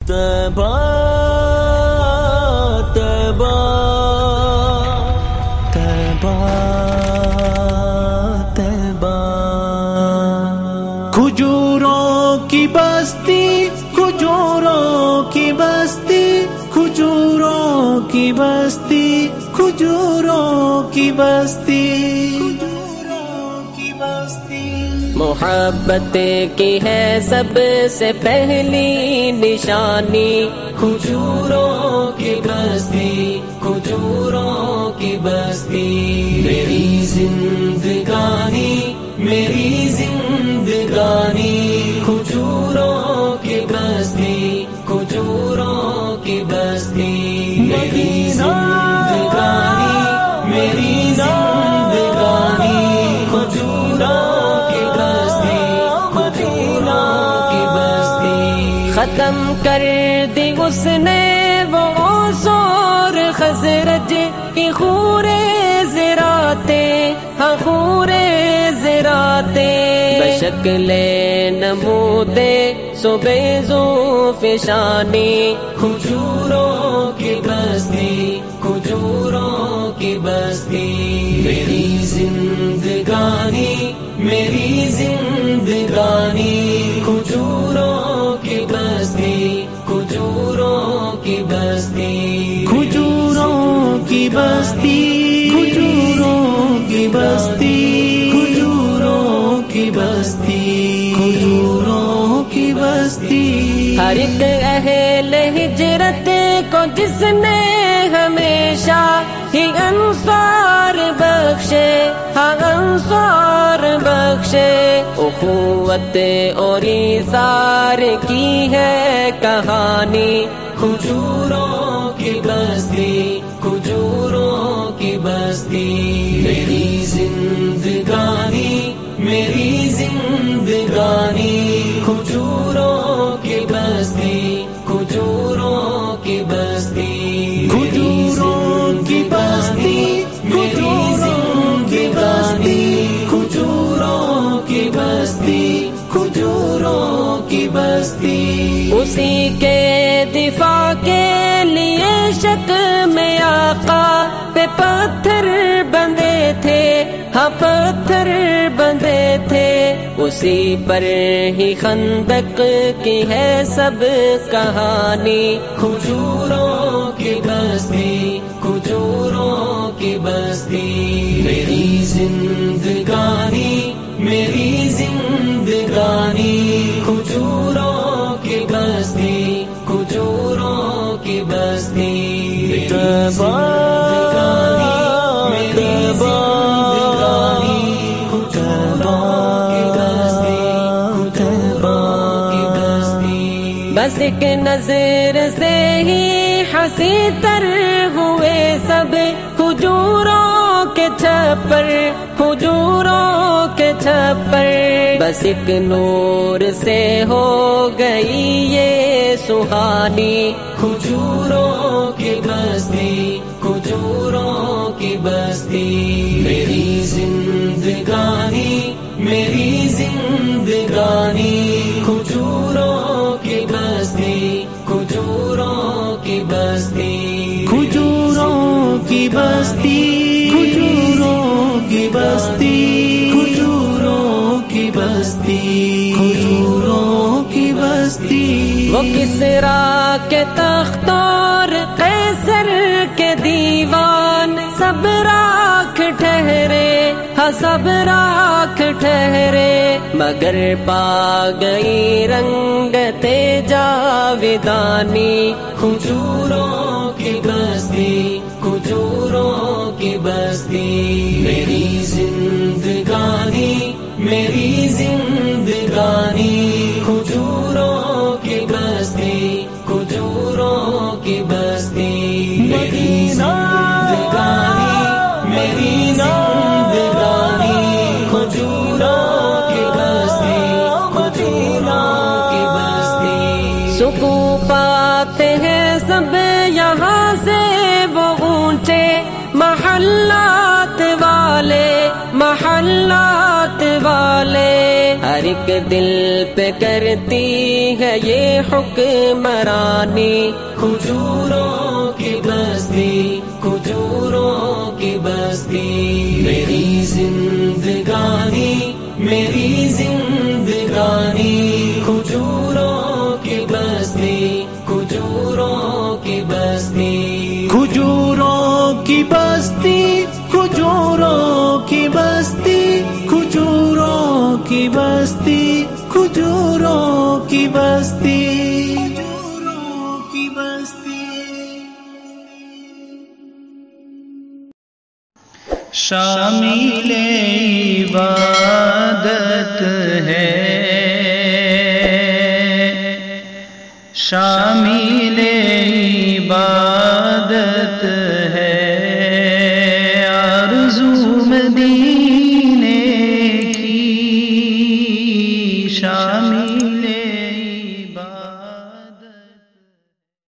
طیبہ طیبہ طیبہ طیبہ، کھجوروں کی بستی کھجوروں کی بستی کھجوروں کی بستی کھجوروں کی بستی کھجوروں کی بستی، محبت کی ہے سب سے پہلی نشانی، کھجوروں کی بستی کھجوروں کی بستی، میری زندگانی میری زندگانی، کھجوروں کی بستی کھجوروں کی بستی، میری زندگانی میری زندگانی، کھجوروں کی بستی کھجوروں کی بستی، ختم کر دی اس نے وہ سور خزرج کی خورے زراتے، ہاں خورے زراتے، بشکل نمودے صبح ذوفشانی، کھجوروں کی بستی کھجوروں کی بستی، میری زندگانی میری زندگانی، کھجوروں کی بستی کھجوروں کی بستی، کھجوروں کی بستی کھجوروں کی بستی کھجوروں کی بستی کھجوروں کی بستی، ہر ایک اہل ہجرت کو جس نے ہمیشہ ہی انصار بخشے، ہاں انصار بخشے، اخوت اور ایثار کی ہے کہانی، کھجوروں کی بستی کھجوروں کی بستی، میری زندگانی میری زندگانی، کھجوروں کی بستی کھجوروں کی بستی، کھجوروں کی بستی کھجوروں کی بستی کھجوروں کی بستی کھجوروں کی بستی، اسی کے دفاع کے لیے شک میں آقا پہ پتھر بندھے تھے، ہاں پتھر بندھے تھے، اسی پر ہی خندق کی ہے سب کہانی، کھجوروں کی بستی کھجوروں کی بستی، میری زندگانی میری زندگانی، کھجوروں کی بستی کھجوروں کی بستی، طیبہ طیبہ بس ایک نظر سے ہی ہنسی تر ہوئے سب، کھجوروں کے چھپر کھجوروں کے چھپر، بس ایک نور سے ہو گئی یہ سہانی، کھجوروں کی بستی کھجوروں کی بستی، میری زندگانی میری زندگانی، کھجوروں کی بستی کھجوروں کی بستی، کھجوروں کی بستی کھجوروں کی بستی کھجوروں کی بستی کھجوروں کی بستی، وہ کسریٰ کے تخت اور قیصر کے دیوان سب راکھ ٹھہرے، ہاں سب راکھ ٹھہرے، مگر پا گئی رنگت جاویدانی، کھجوروں کی بستی کھجوروں کی بستی، میری زندگانی میری زندگانی، کھجوروں کی بستی کھجوروں کی بستی، میری زندگانی میری زندگانی، کھجوروں کی بستی کھجوروں کی بستی، سکون پاتے ہیں سب یہاں سے وہ اونچے محلات والے، محلات والے، ہر ایک دل پہ کرتی ہے یہ حکمرانی، کھجوروں کی بستی، کھجوروں کی بستی، میری زندگانی، میری زندگانی، کھجوروں کی بستی، کھجوروں کی بستی، کھجوروں کی بستی، کھجوروں کی بستی، کھجوروں کی بستی، کھجوروں کی بستی، کھجوروں کی بستی۔ شامل عبادت ہے، شامل عبادت